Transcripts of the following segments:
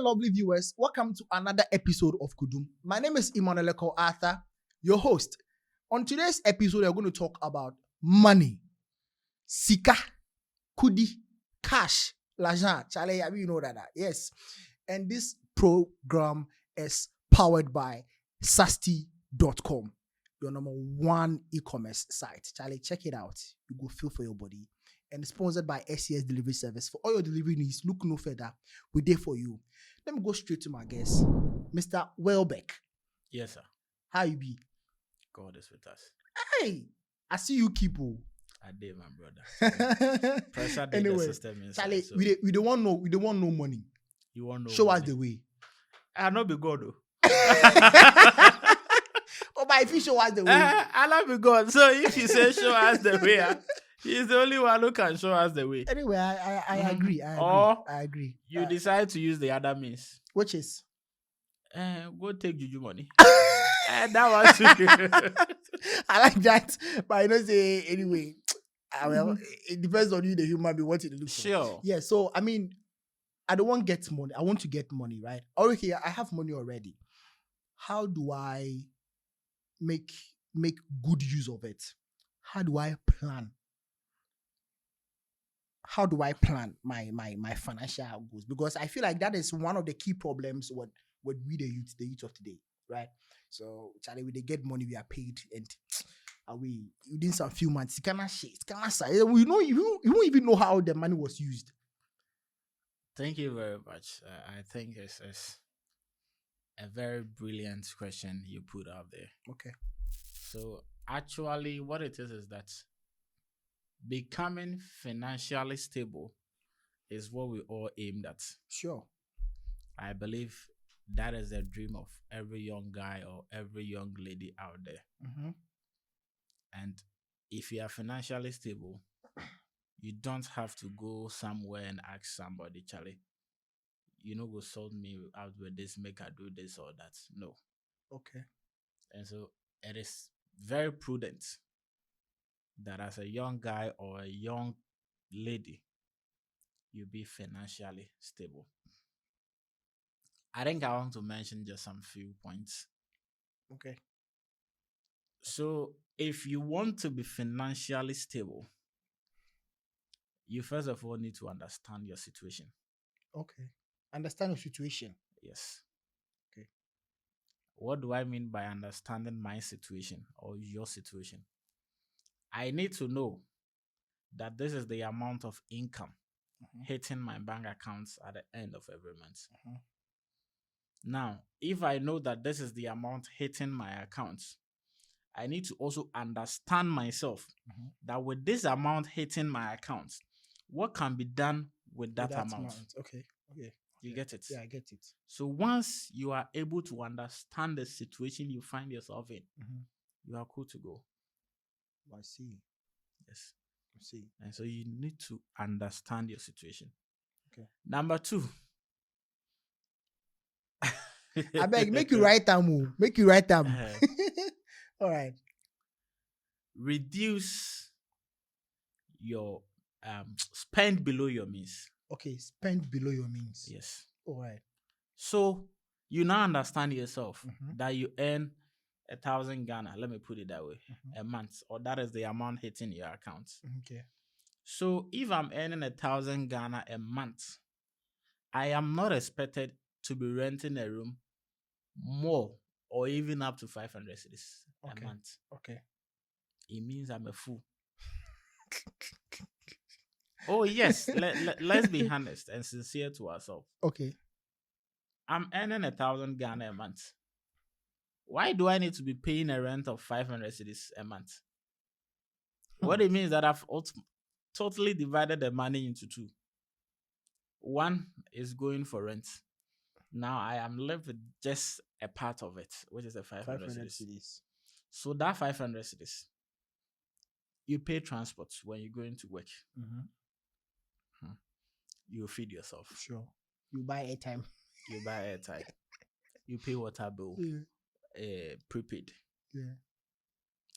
lovely viewers. Welcome to another episode of Kudum. My name is Emmanuel Eko Arthur, your host. On today's episode, we're going to talk about money. Sika, kudi, cash, l'argent. Charlie, you know that. Yes. And this program is powered by Sasti.com, your number one e-commerce site. Charlie, check it out. You go feel for your body. And sponsored by SCS Delivery Service. For all your delivery needs, look no further. We're there for you. Let me go straight to my guest, Mr. Welbeck. Yes, sir. How you be? God is with us. Hey, I see you keep. I did, my brother. Pressure did Anyway, the system inside. Charlie, So we don't want no money. you want to know? Show us the way. I not be God though. Oh, but if you show us the way, I not be God. So if you say show us the way, he's the only one who can show us the way. anyway, I agree. Or I agree. You decide to use the other means. Which is? Go take Juju money. That was I like that, but I don't say anyway. Well, it depends on you, the human being, what you look for. sure. Yeah, so I mean, I don't want to get money. I want to get money, right? Okay, I have money already. How do I make good use of it? How do I plan? How do I plan my financial goals? Because I feel like that is one of the key problems with we the youth of today, right? So Charlie, we they get money, we are paid, and we within some few months, you cannot say, you know, you don't even know how the money was used. Thank you very much. I think it's a very brilliant question you put out there. Okay. So actually what it is that becoming financially stable is what we all aimed at. Sure. I believe that is the dream of every young guy or every young lady out there. Mm-hmm. And if you are financially stable, you don't have to go somewhere and ask somebody, Charlie, you know, go sort me out with this, make I do this or that. No. Okay. And so it is very prudent that as a young guy or a young lady, you be financially stable. I think I want to mention just some few points. Okay. So if you want to be financially stable, you first of all need to understand your situation. Okay. Understand your situation. Yes. Okay. What do I mean by understanding my situation or your situation? I need to know that this is the amount of income hitting my bank accounts at the end of every month. Now, if I know that this is the amount hitting my accounts, I need to also understand myself that with this amount hitting my accounts, what can be done with that amount? Okay. You get it? Yeah, I get it. So once you are able to understand the situation you find yourself in, you are cool to go. I see. Yes. I see. And so you need to understand your situation. Okay. Number 2. I beg, make you write them. Make you write them. All right. Reduce your spend below your means. Okay, spend below your means. Yes. All right. So you now understand yourself that you earn 1,000 Ghana, let me put it that way, a month, or that is the amount hitting your account. Okay. So if I'm earning 1,000 Ghana a month, I am not expected to be renting a room more or even up to 500 cedis a month. Okay. It means I'm a fool. Oh, yes. Let's be honest and sincere to ourselves. Okay. I'm earning 1,000 Ghana a month. Why do I need to be paying a rent of 500 cedis a month? What it means that I've totally divided the money into 2. One is going for rent. Now I am left with just a part of it, which is the 500 cedis. So that 500 cedis, you pay transport when you're going to work. You feed yourself. Sure. You buy airtime. You pay water bill. Prepaid. Yeah.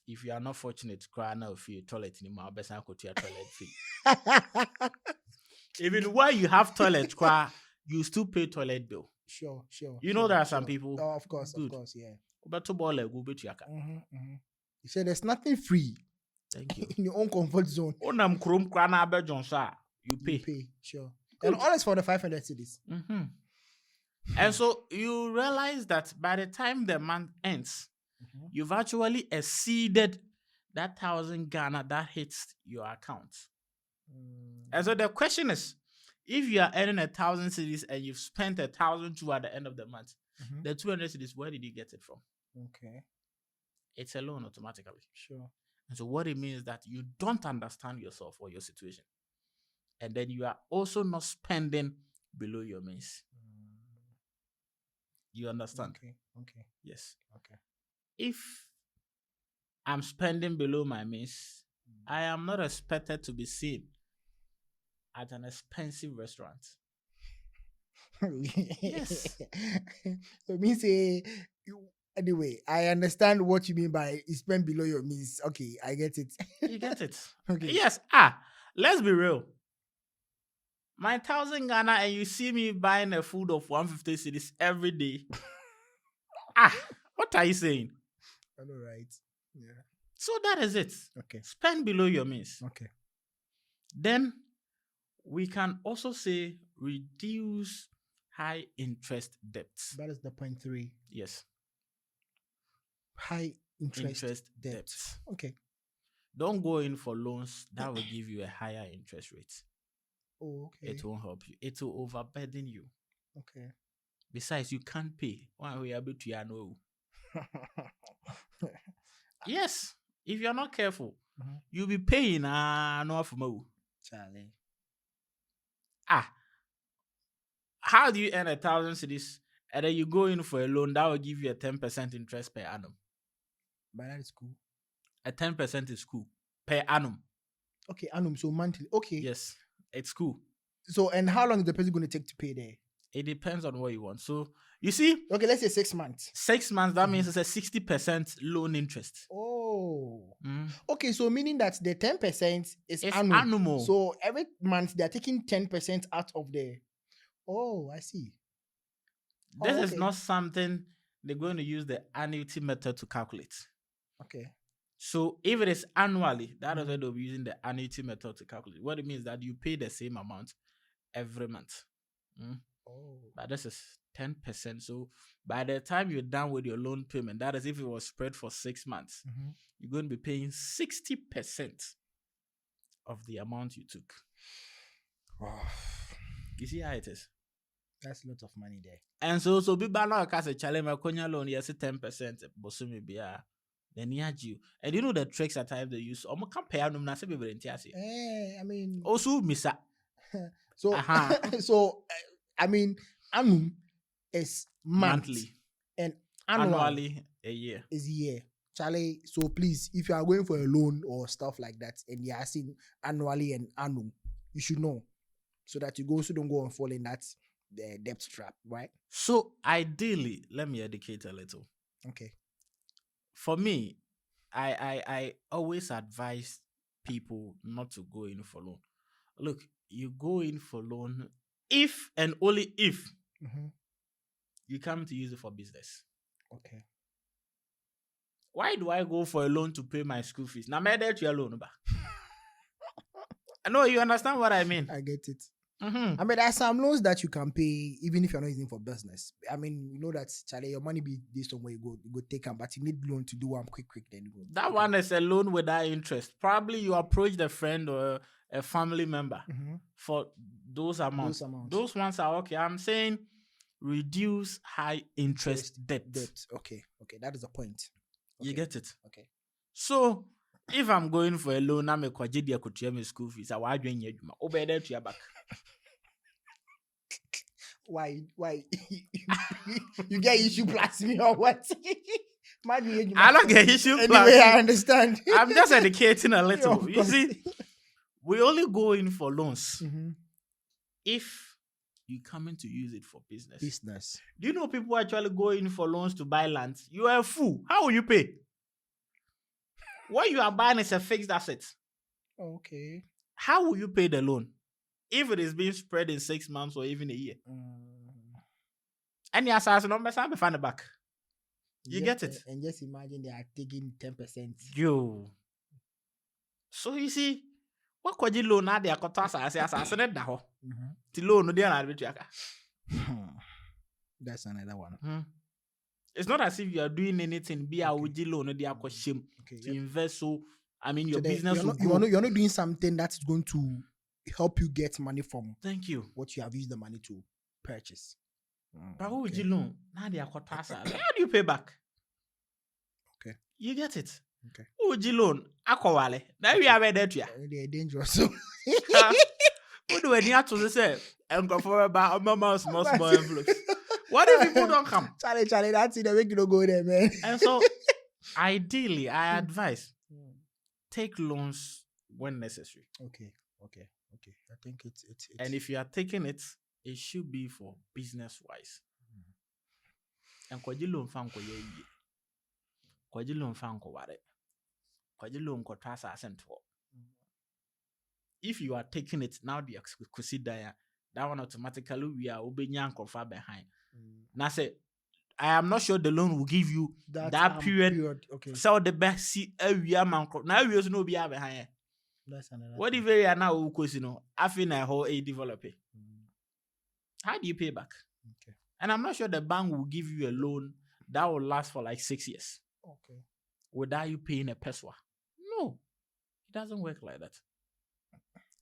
If you are not fortunate to cry now for your toilet anymore, I'll best go to your toilet fee. Even while you have toilet cry, you still pay toilet bill. Sure. You know there are some people. Oh, of course, Good. yeah. But you You said there's nothing free Thank you. in your own comfort zone. Onam krom krana abe Johnsa. You pay. You pay, sure. And all is for the 500 cities. Mm-hmm. And so you realize that by the time the month ends, you've actually exceeded that 1,000 Ghana that hits your account. And so the question is, if you are earning 1,000 cedis and you've spent 1,002 at the end of the month, the 200 cedis, where did you get it from? Okay. It's a loan automatically. Sure. And so what it means is that you don't understand yourself or your situation. And then you are also not spending below your means. You understand? Okay. Yes. Okay. If I'm spending below my means, I am not expected to be seen at an expensive restaurant. Yes. So it means anyway, I understand what you mean by you spend below your means. Okay, I get it. You get it? Okay. Yes. Let's be real. My 1,000 Ghana and you see me buying a food of 150 cedis every day. What are you saying? I know, right? Yeah. So that is it. Okay. Spend below your means. Okay. Then we can also say reduce high interest debts. That is the point 3. Yes. High interest debt. debts. Okay. Don't go in for loans that will give you a higher interest rate. Oh, okay. It won't help you. It will overburden you. Okay. Besides, you can't pay. Why we able to know? Yes. If you're not careful, you'll be paying no for more. Charlie. How do you earn 1,000 cedis and then you go in for a loan that will give you a 10% interest per annum? But that is cool. A 10% is cool per annum. Okay, annum, so monthly. Okay. Yes, it's cool. So, and how long is the person going to take to pay there? It depends on what you want. So, you see, okay, let's say 6 months. 6 months, that means it's a 60% loan interest. Oh. Okay, so meaning that the 10% is annual. So every month they're taking 10% out of the. Oh, I see. This is not something they're going to use the annuity method to calculate. Okay. So if it is annually, that is why they'll be using the annuity method to calculate. What it means is that you pay the same amount every month. Oh. But this is 10%. So by the time you're done with your loan payment, that is if it was spread for 6 months, you're going to be paying 60% of the amount you took. Oh. You see how it is? That's a lot of money there. And so people now can challenge my konya loan, yes, 10%, bosumi biya. Then you. And you know the tricks at times they use. I mean, also misa. So, so I mean, annum is monthly, and annually a year is a year. Charlie, so please, if you are going for a loan or stuff like that, and you're asking annually and annum, you should know so that you don't go and fall in that debt trap, right? So ideally, let me educate a little. Okay. For me, I always advise people not to go in for loan. Look, you go in for loan if and only if you come to use it for business. Okay. Why do I go for a loan to pay my school fees? Now, my debt you alone. I know you understand what I mean. I get it. I mean, there are some loans that you can pay even if you're not using for business. I mean, you know that, Charlie, your money be there somewhere you go take them, but you need loan to do one quick, then you go. That one is a loan without interest. Probably you approach the friend or a family member for those amounts. Those ones are okay. I'm saying reduce high interest debt. Okay, that is the point. Okay. You get it? Okay. So if I'm going for a loan, I'm a kwajedia kutia me school fees. I why doing you obey to your back. Why? You get issue plus me or what? I don't get issue plus. Anyway, I understand. I'm just educating a little. You see, we only go in for loans if you come in to use it for business. Do you know people actually go in for loans to buy land? You are a fool. How will you pay? What you are buying is a fixed asset. Okay. How will you pay the loan if it is being spread in 6 months or even a year? Any assassin number, I find the back. You get it? And just imagine they are taking 10%. Yo. So you see, what could you loan now? They are cut assassin at the ho. The loan, no, they are not. That's another one. It's not as if you are doing anything. Be a would loan, they are shame to invest. So I mean, your business you're not doing something that's going to help you get money from. Thank you. What you have used the money to purchase. But who would you loan? Now they are cut How do you pay back? Okay. You get it. Okay. Who would you loan? Akowale. Now we are ready to. They are dangerous. So. Who do any to say? And go for about a small envelopes. What if people don't come? Charlie, that's it. They make you don't go there, man. And so, ideally, I advise take loans when necessary. Okay. I think it's. And if you are taking it, it should be for business wise. And kwaji loan fan ko ye. Kwaji loan fan ko ware. Kwaji loan ko trasa asento. If you are taking it now, the consider that one automatically we are obeying far behind. Now say, I am not sure the loan will give you that period. Okay. So the best see we are man. Now we also know we are behind. That's another. What if we are now I feel a whole a developer. How do you pay back? Okay. And I'm not sure the bank will give you a loan that will last for like 6 years. Okay. Without you paying a peswa. No, it doesn't work like that.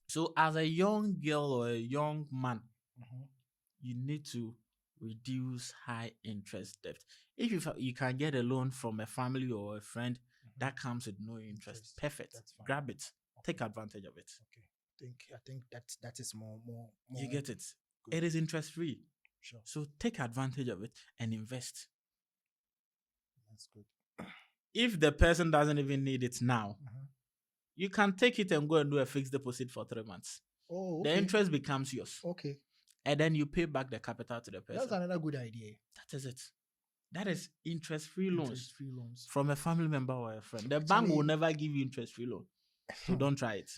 So as a young girl or a young man, you need to reduce high interest debt. If you can get a loan from a family or a friend that comes with no interest, perfect. Grab it. Take advantage of it. Okay. I think that is more. You get it. Good. It is interest free. Sure. So take advantage of it and invest. That's good. If the person doesn't even need it now, you can take it and go and do a fixed deposit for 3 months. Oh, okay. The interest becomes yours. Okay. And then you pay back the capital to the person. That's another good idea. That is it. That is interest-free loans. Interest-free loans. From a family member or a friend. The bank will never give you interest-free loan. So don't try it.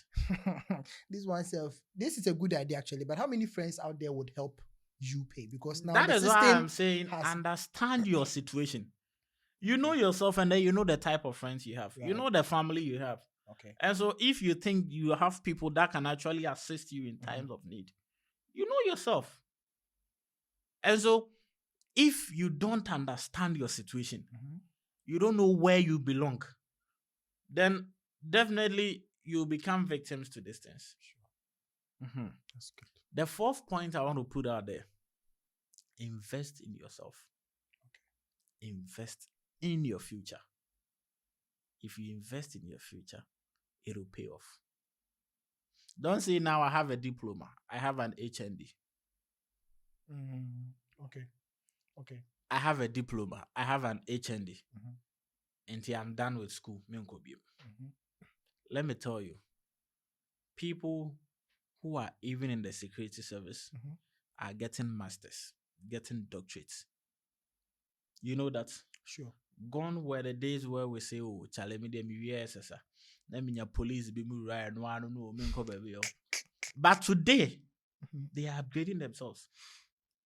This is a good idea actually, but how many friends out there would help you pay? Because now that is why I'm saying understand your situation. You know yourself, and then you know the type of friends you have. Right. You know the family you have. Okay. And so if you think you have people that can actually assist you in times of need, you know yourself. And so if you don't understand your situation, you don't know where you belong, then definitely you become victims to these things. Sure. That's good. The fourth point I want to put out there, invest in yourself. Okay. Invest in your future. If you invest in your future, it will pay off. Don't say now I have a diploma. I have an HND. Okay. I have a diploma. I have an HND. Until I'm done with school. Let me tell you, people who are even in the security service are getting masters, getting doctorates. You know that? Sure. Gone were the days where we say, oh, chale me dem USS. Let me police be me right no I don't know baby. But today they are upgrading themselves.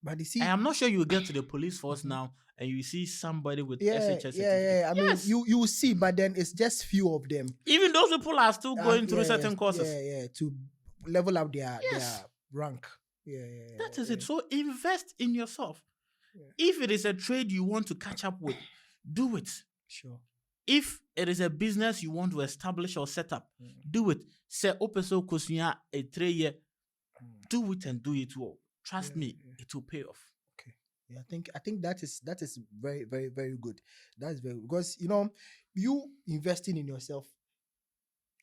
But you see, I am not sure you get to the police force now and you see somebody with SHS. I mean, you will see, but then it's just few of them. Even those people are still going through certain courses. To level up their rank. That is it. So invest in yourself. If it is a trade you want to catch up with, do it. Sure. If it is a business you want to establish or set up, do it. Say opeso kosunya a 3 year. Do it and do it well. Trust me, it will pay off. Okay. Yeah, I think that is very, very, very good. That's very good. Because you investing in yourself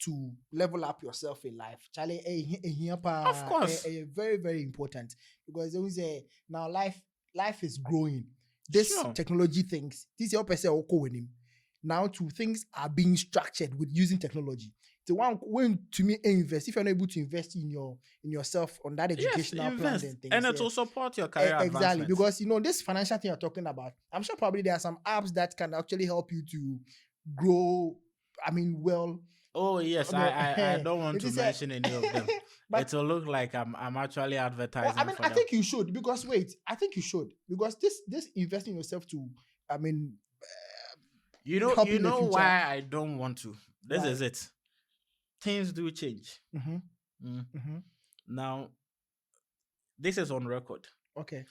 to level up yourself in life. Charlie, of course. Very, very important. Because they will say now life is growing. This technology things, this your person will him. Now things are being structured with using technology. The one when to me invest, if you're not able to invest in yourself on that educational plan and things. And it will support your career exactly, because this financial thing you're talking about, I'm sure probably there are some apps that can actually help you to grow, Oh yes, I don't want It to is mention any of them. but It will look like I'm actually well, advertising I mean, for I them. think you should because wait, I think you should because this investing yourself to, I mean, help You in the know future. why I don't want to. This Why? is it. Things do change. Mm-hmm. Mm. Mm-hmm. Now, this is on record. Okay.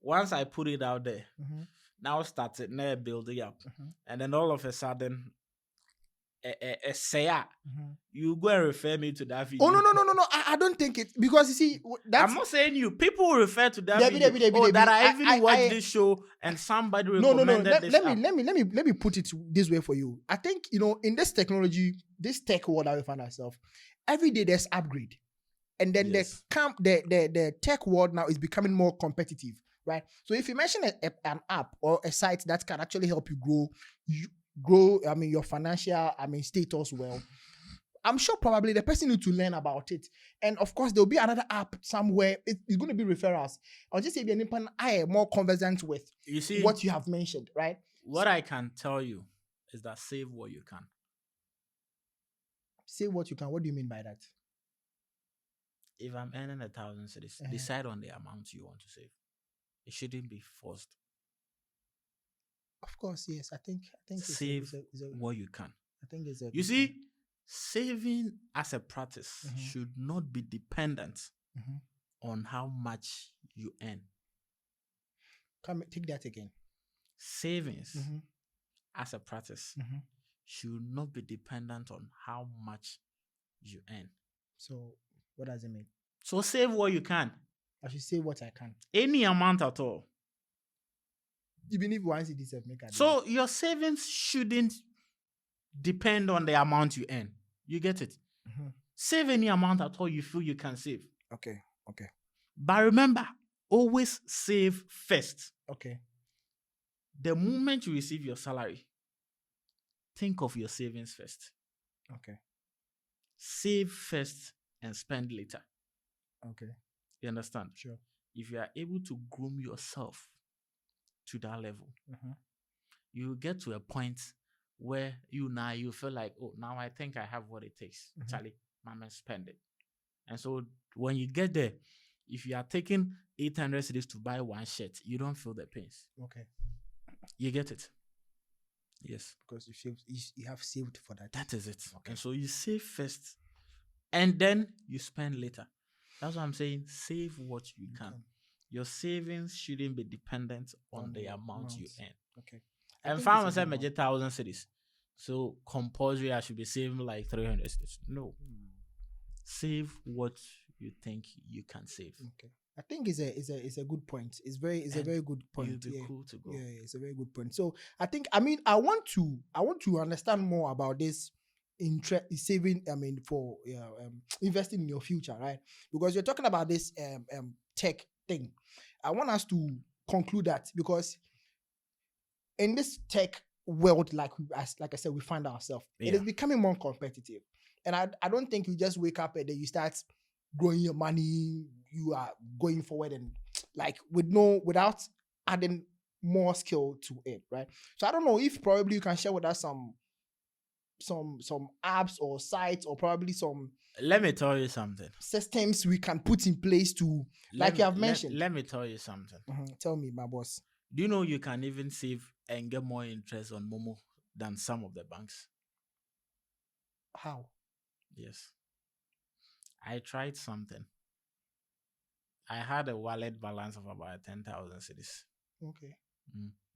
Once I put it out there, Mm-hmm. now started now building up, Mm-hmm. and then all of a sudden, say Mm-hmm. you go and refer me to that video. Oh no! I don't think it because you see that's I'm not saying you. People refer to that Debbie, video. Debbie, Oh, that Debbie. I even watched I this show and somebody no. recommended this app. Let me put it this way for you. I think in this technology, this tech world that we find ourselves, every day there's upgrade, and then Yes. the tech world now is becoming more competitive, right? So if you mention an app or a site that can actually help you grow, I mean your financial, I mean status well. I'm sure probably the person needs to learn about it. And of course, there'll be another app somewhere. It's going to be referrals. I'll just say be an impact I am more conversant with You see, what you have mentioned, right? what I can tell you is that save what you can. Say what you can. What do you mean by that? If I'm earning 1,000 cedis, decide on the amount you want to save. It shouldn't be forced. Of course, yes. I think Save what you can. I think it's a. You see, saving as a practice should not be dependent on how much you earn. Take that again. Savings as a practice should not be dependent on how much you earn. So, what does it mean? So save what you can. I should save what I can. Any amount at all. Even if once it is make a So your savings shouldn't depend on the amount you earn. You get it? Save any amount at all you feel you can save. Okay. But remember, always save first. Okay. The moment you receive your salary, think of your savings first. Okay. Save first and spend later. Okay. You understand? Sure. If you are able to groom yourself to that level, you get to a point where you feel like, oh, now I think I have what it takes. Charlie, mama, spend it. And so when you get there, if you are taking 800 cedis to buy one shirt, you don't feel the pains. Okay. You get it? Yes. Because you have saved for that. That is it. Okay. And so you save first and then you spend later. That's what I'm saying. Save what you can. Your savings shouldn't be dependent on the amount you earn. Okay. And if I was saying 1,000 cedis, so compulsory I should be saving like 300 cedis. No. Save what you think you can save. Okay. I think it's a good point. It's a very good point. You'll be cool to go. Yeah, it's a very good point. So I think I want to understand more about this saving. I mean, for investing in your future, right? Because you're talking about this tech thing. I want us to conclude that because in this tech world, like I said, we find ourselves. It is becoming more competitive, and I don't think you just wake up and then you start growing your money. You are going forward and like without adding more skill to it, right? So I don't know if probably you can share with us some apps or sites or probably some. Let me tell you something. Systems we can put in place to, like you have mentioned. Let me tell you something. Tell me, my boss. Do you know you can even save and get more interest on Momo than some of the banks? How? Yes. I tried something. I had a wallet balance of about 10,000 cedis. Okay.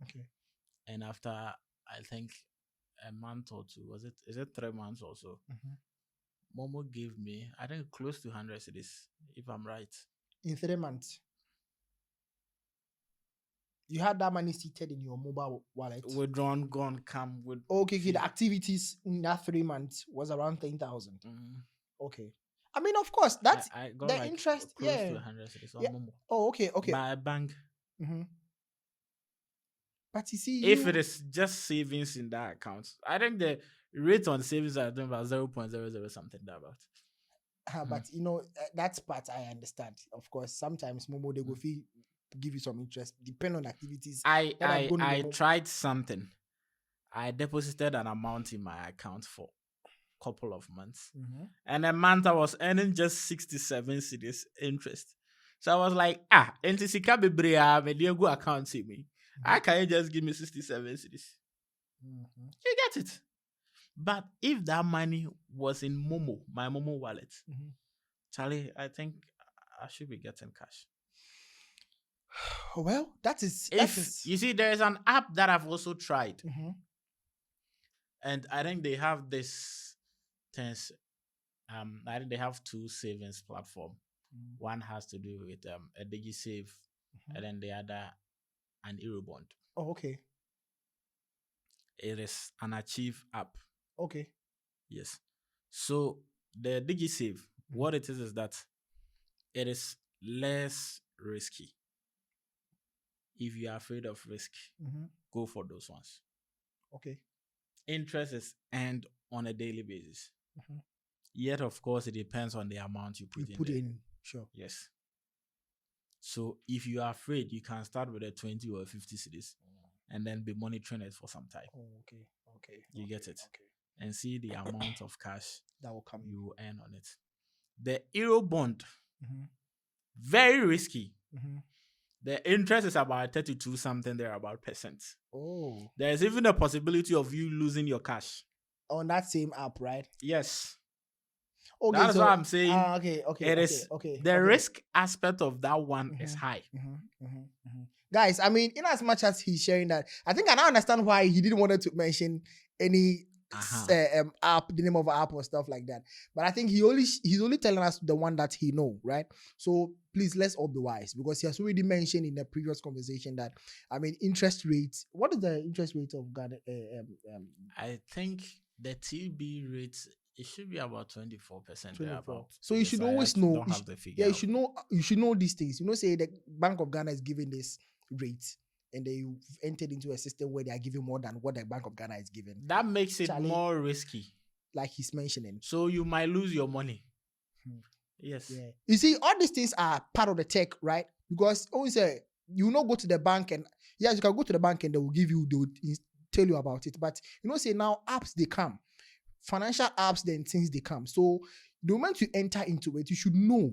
Okay. And after, I think, a month or two, is it 3 months or so? Momo gave me, I think, close to 100 cedis, if I'm right. In 3 months? You had that money seated in your mobile wallet? Withdrawn, gone, come with. Okay, the activities in that 3 months was around 10,000. Okay. I mean, of course, that's I got the like interest. Close to 100 cedis on Momo. Oh, okay. By a bank. But you see, if it is just savings in that account, I think the rate on savings are doing about 0.00 something about. But that part I understand. Of course, sometimes Momo they go feel give you some interest, depend on activities. I tried something. I deposited an amount in my account for couple of months. Mm-hmm. And a month I was earning just 67 cedis interest. So I was like, Sika Bibria, me Diego account to me. I can you just give me 67 cedis? Mm-hmm. You get it. But if that money was in Momo, my Momo wallet, Mm-hmm. Charlie, I think I should be getting cash. Well, that is. You see, there is an app that I've also tried, Mm-hmm. and I think they have this things. I think they have two savings platform. Mm-hmm. One has to do with a DigiSave, and then the other an Eurobond. Oh, okay. It is an Achieve app. Okay. Yes. So the DigiSave, what it is that it is less risky. If you are afraid of risk, go for those ones. Okay. Interest is earned on a daily basis. Yet, of course, it depends on the amount you put in. Sure. Yes. So if you are afraid, you can start with a 20 or 50 cedis and then be monitoring it for some time. Oh, okay. Okay. You get it. Okay. And see the amount of cash that will come. You will earn on it. The Eurobond, very risky. The interest is about 32 something there about percent. Oh. There is even a possibility of you losing your cash. On that same app, right? Yes. Okay, that's what I'm saying. The risk aspect of that one is high. Guys, I mean, in as much as he's sharing that, I think I now understand why he didn't want to mention any app, the name of an app or stuff like that. But I think he's only telling us the one that he know, right? So please, let's all be wise, because he has already mentioned in the previous conversation that, I mean, interest rates. What is the interest rate of Ghana? I think the TB rate, it should be about 24%. 24. So you should always know. Don't have the figure. Yeah, you should know these things. You know, say the Bank of Ghana is giving this rate, and they entered into a system where they are giving more than what the Bank of Ghana is giving. That makes it more risky. Like he's mentioning. So you might lose your money. Yes. Yeah. You see, all these things are part of the tech, right? Because always say you not go to the bank, and yes, you can go to the bank and they will tell you about it. But you know, say now apps they come. Financial apps, then things they come. So the moment you enter into it, you should know,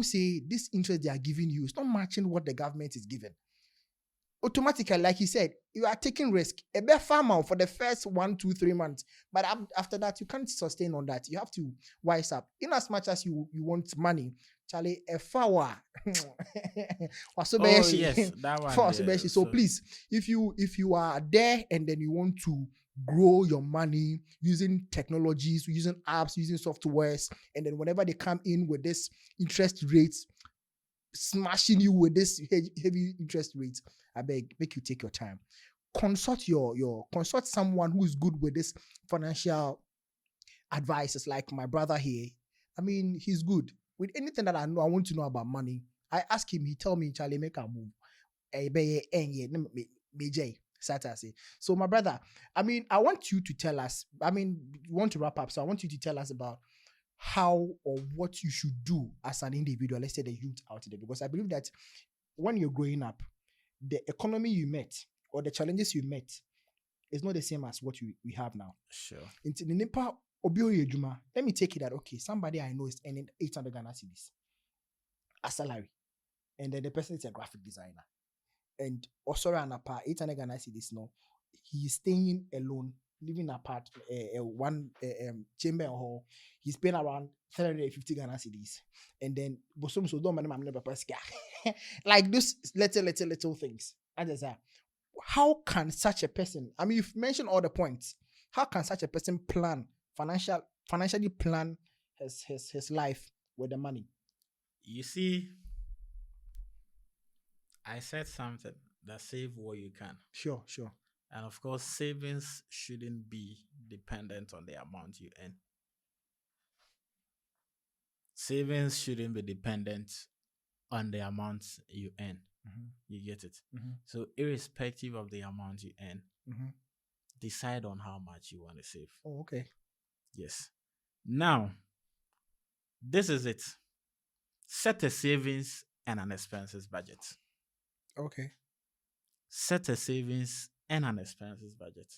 say this interest they are giving you is not matching what the government is giving. Automatically, like he said, you are taking risk. A better farmer for the first 1, 2, 3 months, but after that, you can't sustain on that. You have to wise up. In as much as you want money, Charlie, a flower. Yes, that one. So please, if you are there and then you want to grow your money using technologies, using apps, using softwares, and then whenever they come in with this interest rates, smashing you with this heavy interest rates, I beg, make you take your time. Consult consult someone who is good with this financial advice. Like my brother here. I mean, he's good with anything that I know. I want to know about money. I ask him, he tell me, Charlie, make a move. So my brother, I mean, I want you to tell us, we want to wrap up. So I want you to tell us about how or what you should do as an individual, let's say the youth out there, because I believe that when you're growing up, the economy you met or the challenges you met is not the same as what we have now. Sure. In the Nepal, let me take it that, okay, somebody I know is earning 800 Ghana cedis a salary, and then the person is a graphic designer. And Osora and apart, 800 Ghana cedis, no, he is staying alone, living apart, one chamber hall. He's paying around 350 Ghana cedis, and then like this little things. And I say, how can such a person? I mean, you've mentioned all the points. How can such a person financially plan his life with the money? You see, I said something that save what you can. Sure. And of course, savings shouldn't be dependent on the amount you earn. Savings shouldn't be dependent on the amount you earn. You get it? So irrespective of the amount you earn, decide on how much you want to save. Oh, okay. Yes. Now, this is it. Set a savings and an expenses budget. Okay. Set a savings and an expenses budget.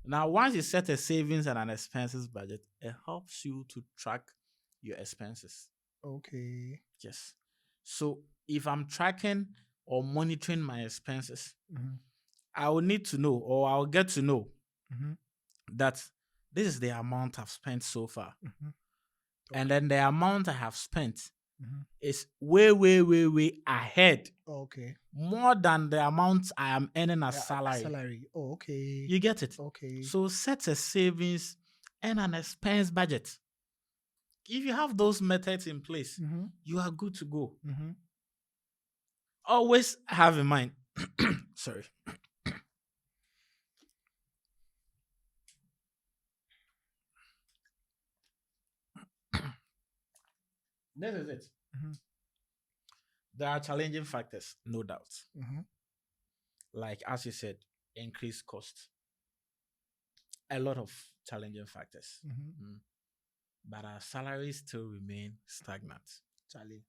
Now, once you set a savings and an expenses budget, it helps you to track your expenses. Okay. Yes. So if I'm tracking or monitoring my expenses, Mm-hmm. I will need to know, or I'll get to know Mm-hmm. that this is the amount I've spent so far. Mm-hmm. And then the amount I have spent Mm-hmm. is way, way, way, way ahead, Okay. more than the amount I am earning as Yeah, salary. Salary. Oh, okay. You get it? Okay. So set a savings and an expense budget. If you have those methods in place, Mm-hmm. you are good to go. Mm-hmm. Always have in mind. Sorry. This is it. Mm-hmm. There are challenging factors, no doubt. Mm-hmm. Like, as you said, increased cost. A lot of challenging factors. Mm-hmm. But our salaries still remain stagnant. Charlie.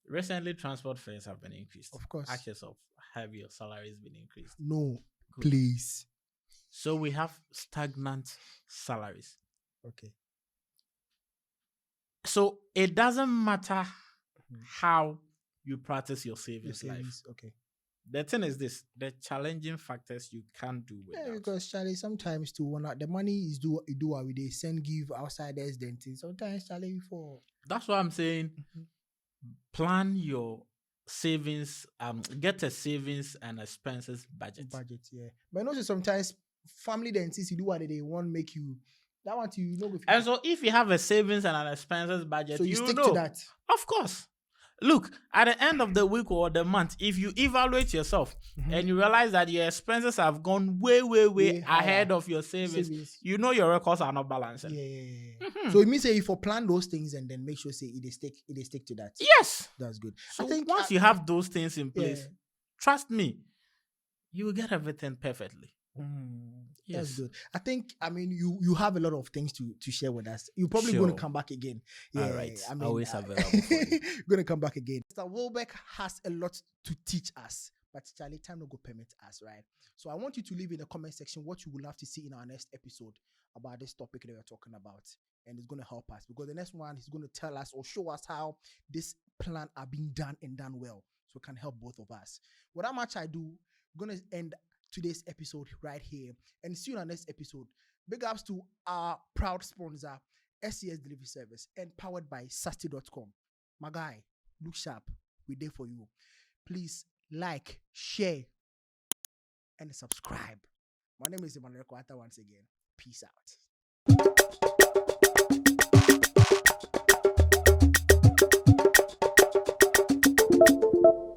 Recently, transport fares have been increased. Of course. Ask yourself, have your salaries been increased? No, Good. please. So we have stagnant salaries. Okay. So it doesn't matter Mhm. how you practice your Your savings life. savings. Okay. The thing is this: the challenging factors you can't do Yeah, without. because Charlie, sometimes too, when the money is do what we they send give outsiders then things. Sometimes Charlie for That's why I'm saying Mhm. plan your savings. Get a savings and expenses budget. budget, yeah. But also sometimes family then since you do what they want make you that one to you know. And so, if you have a savings and an expenses budget, so you stick know to that. Of course. Look, at the end of the week or the month, if you evaluate yourself Mhm. and you realize that your expenses have gone way, way, way Way higher. ahead of your savings, you know your records are not balancing. Yeah. Mhm. So it means say if you plan those things and then make sure say it stick to that. Yes. That's good. So I think once you have those things in place, yeah. trust me, you will get everything perfectly. That's Yes. good. I think you have a lot of things to share with us. You're probably Sure. going to come back again. Yeah, All right. I mean, Always available for you. Going to come back again. Mr. Wilbeck has a lot to teach us, but Charlie, time no go permit us, right? So I want you to leave in the comment section what you would love to see in our next episode about this topic that we're talking about, and it's going to help us because the next one is going to tell us or show us how this plan are being done and done well, so it can help both of us. Without much I do, I'm going to end today's episode right here and see you on the next episode. Big ups to our proud sponsor, SCS Delivery Service, and powered by Sasti.com. My guy, look sharp. We're there for you. Please like, share, and subscribe. My name is Emmanuel Kwata once again. Peace out.